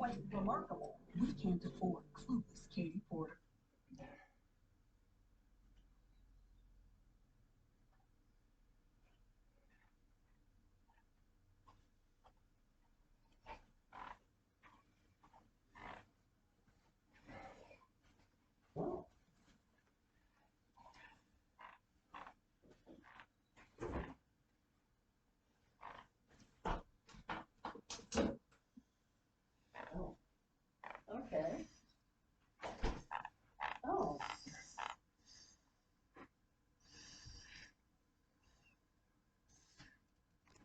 quite remarkable. We can't afford clueless Katie Porter. Oh. Oh. Okay. Oh.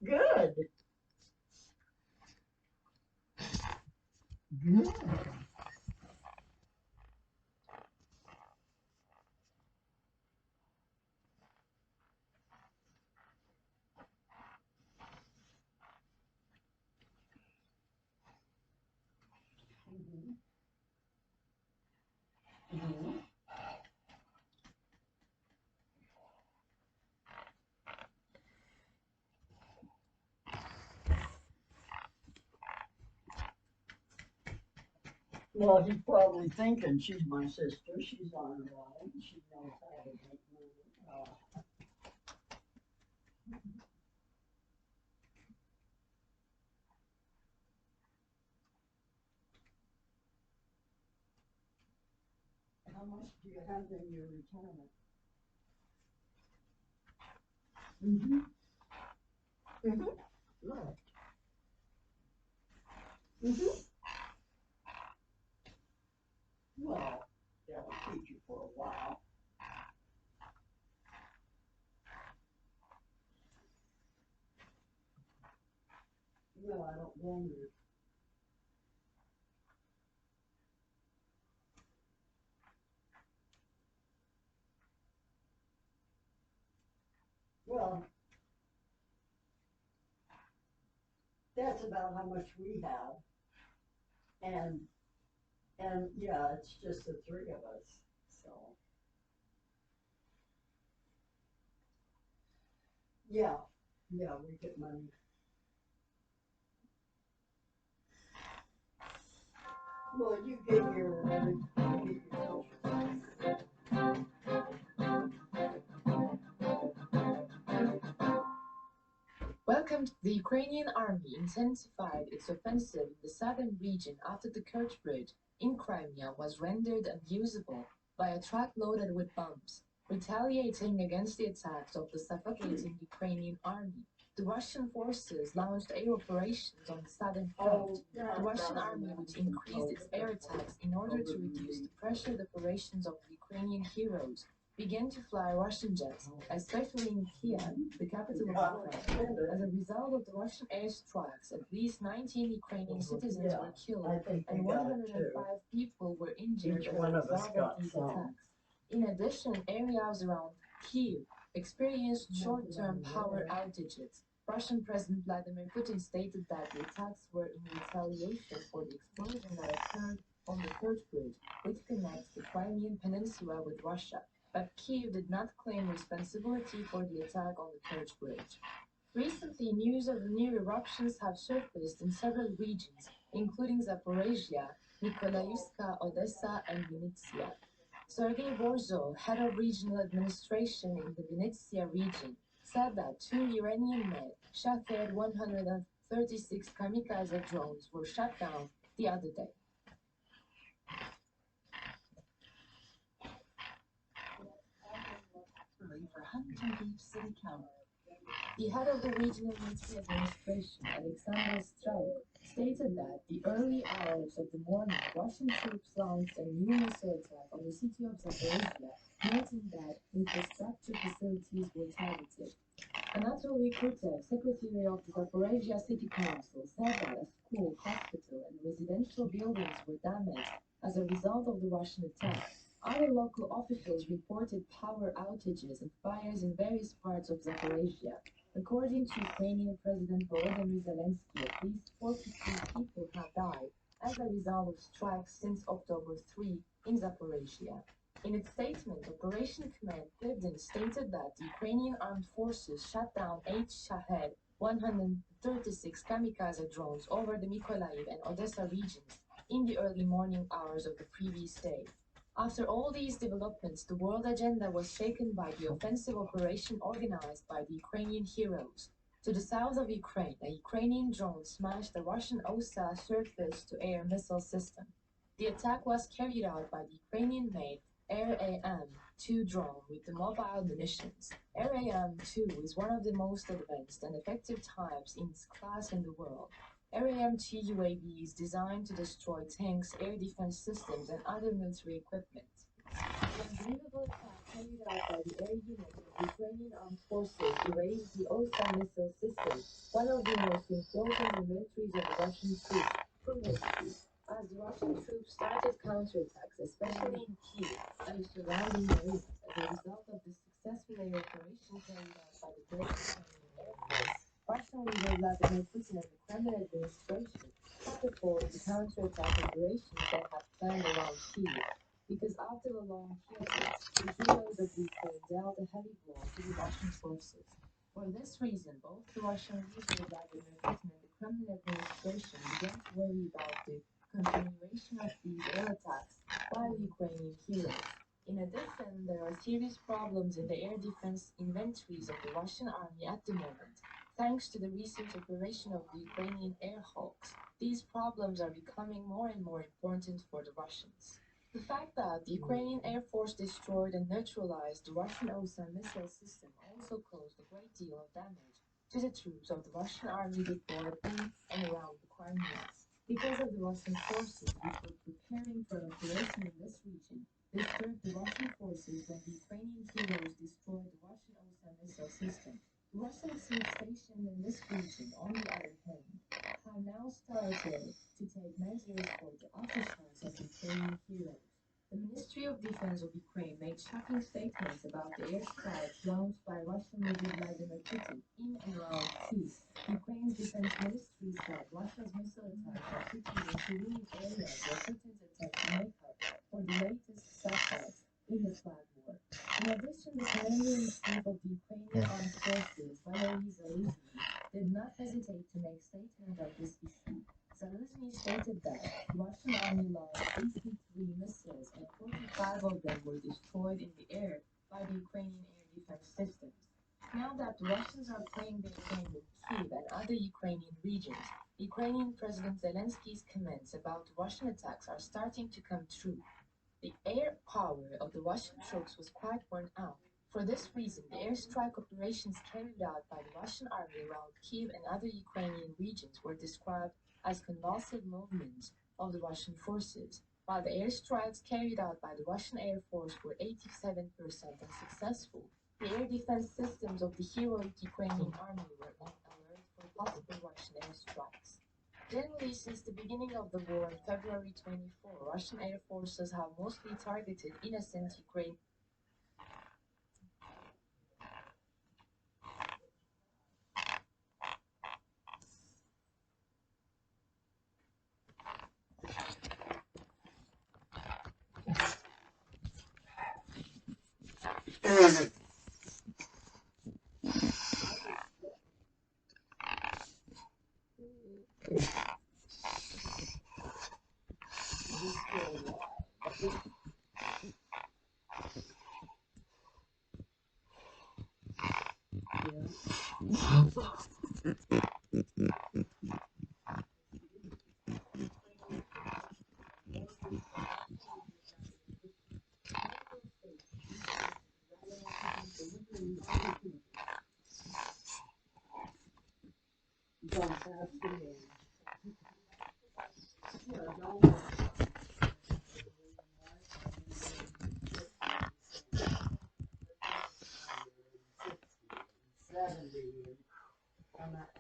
Good. Good. Mhm. Mhm. Well, he's probably thinking she's my sister. She's on her own. She knows how to make money. How much do you have in your retirement? Mm-hmm. Mm-hmm. Right. Mm-hmm. Well, that'll keep you for a while. No, I don't blame you. Well, that's about how much we have. And yeah, it's just the three of us. So yeah, yeah, we get money. Well, you get your social security. Welcome. The Ukrainian army intensified its offensive in the southern region after the Kerch Bridge in Crimea was rendered unusable by a truck loaded with bombs. Retaliating against the attacks of the suffocating Ukrainian army, the Russian forces launched air operations on the southern front. The Russian army, which increased its air attacks in order to reduce the pressured operations of the Ukrainian heroes, began to fly Russian jets, especially in Kiev, the capital of Ukraine. As a result of the Russian airstrikes, at least 19 Ukrainian citizens were killed and 105 people were injured as a result of these attacks. In addition, areas around Kyiv experienced short-term power outages. Russian President Vladimir Putin stated that the attacks were in retaliation for the explosion that occurred on the Kerch Bridge, which connects the Crimean Peninsula with Russia. But Kyiv did not claim responsibility for the attack on the Kerch Bridge. Recently, news of new eruptions have surfaced in several regions, including Zaporizhia, Mykolaiv, Odessa, and Vinnytsia. Sergei Borzov, head of regional administration in the Vinnytsia region, said that 2 Iranian-made Shahed 136 kamikaze drones were shot down the other day. For Huntington Beach City Council. The head of the regional military administration, Alexander Strauk, stated that the early hours of the morning, Russian troops launched a new missile attack on the city of Zaporizhia, noting that infrastructure facilities were targeted. Anatoly Kurtev, secretary of the Zaporizhia City Council, said that a school, hospital, and residential buildings were damaged as a result of the Russian attack. Other local officials reported power outages and fires in various parts of Zaporizhia. According to Ukrainian President Volodymyr Zelensky, at least 43 people have died as a result of strikes since October 3 in Zaporizhia. In its statement, Operation Command Pivden stated that the Ukrainian armed forces shot down 8 Shahed 136 kamikaze drones over the Mykolaiv and Odessa regions in the early morning hours of the previous day. After all these developments, the world agenda was shaken by the offensive operation organized by the Ukrainian heroes. To the south of Ukraine, a Ukrainian drone smashed the Russian OSA surface-to-air missile system. The attack was carried out by the Ukrainian-made ARAM-2 drone with the mobile munitions. ARAM-2 is one of the most advanced and effective types in its class in the world. ARAM-2 UAV is designed to destroy tanks, air defense systems, and other military equipment. The unbelievable attack carried out by the air unit of the Ukrainian Armed Forces erased the OSA missile system, one of the most important militaries of the Russian troops, through history. As the Russian troops started counterattacks, especially in Kiev and the surrounding areas, as a result of the successful air operation carried out by the Great Ukrainian Air Force, Russian leader Vladimir Putin and the Kremlin administration catapulted the counterattack operations that had planned around Kiev. Because after a long field, the heroes of Ukraine dealt a heavy blow to the Russian forces. For this reason, both the Russian leader Vladimir Putin and the Kremlin administration began to worry about the continuation of these air attacks by the Ukrainian heroes. In addition, there are serious problems in the air defense inventories of the Russian army at the moment. Thanks to the recent operation of the Ukrainian air hawks, these problems are becoming more and more important for the Russians. The fact that the Ukrainian Air Force destroyed and neutralized the Russian OSA missile system also caused a great deal of damage to the troops of the Russian army deployed in and around the Crimea. Because of the Russian forces which were preparing for an operation in this region, disturbed the Russian forces when the Ukrainian heroes destroyed the Russian OSA missile system. The Russian troops stationed in this region, on the other hand, have now started to take measures for the aftershocks of the Ukrainian heroes. The Ministry of Defense of Ukraine made shocking statements about the airstrikes launched by Russian leader Vladimir Putin in and around Kyiv. Ukraine's defense ministry said Russia's missile attacks on cities and civilian areas were Putin's attempt to make up for the latest setbacks in the flag war. In addition, the commander-in-chief of the Ukrainian armed forces, Valery Zaluzhny, did not hesitate to make statements of this issue. Zaluzhny stated that the Russian army launched 83 missiles and 45 of them were destroyed in the air by the Ukrainian air defense systems. Now that the Russians are playing their game in Kyiv and other Ukrainian regions, Ukrainian President Zelensky's comments about the Russian attacks are starting to come true. The air power of the Russian troops was quite worn out. For this reason, the airstrike operations carried out by the Russian army around Kyiv and other Ukrainian regions were described as convulsive movements of the Russian forces, while the airstrikes carried out by the Russian Air Force were 87% unsuccessful. The air defense systems of the heroic Ukrainian army were on alert for possible Russian airstrikes. Generally, since the beginning of the war on February 24, Russian air forces have mostly targeted innocent Ukrainian.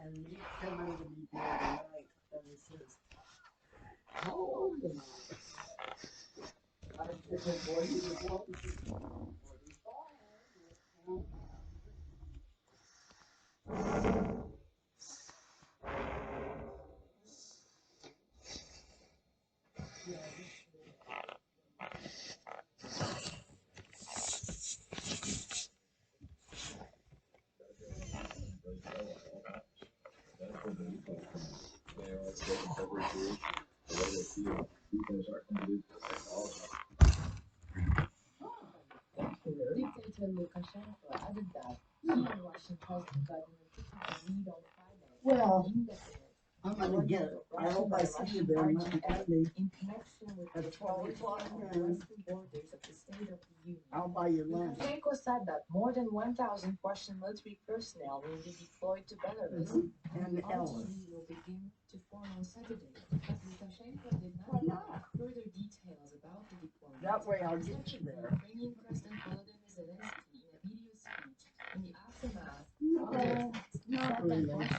And he came in to meet me the other night, and he says, "How old am I?" I said, "Boy, you were born in 45." They are coverage, the way they feel. Dictator Lukashenko added that he and Russian President Vladimir Putin agreed on Friday Well, an indefinite I'm gonna get, I hope I see you there, not me. in connection with At the 12 o'clock on the noon. western borders of the State of the Union. I'll buy you lunch. Lukashenko said that more than 1,000 Russian military personnel will be deployed to Belarus. And Ellen. RTB will begin to form on Saturday, but Lukashenko did not provide further details about the deployment. That way I'll get you there. Ukrainian President Volodymyr Zelensky in a video speech in the aftermath of the No, attacks not said that really. Russia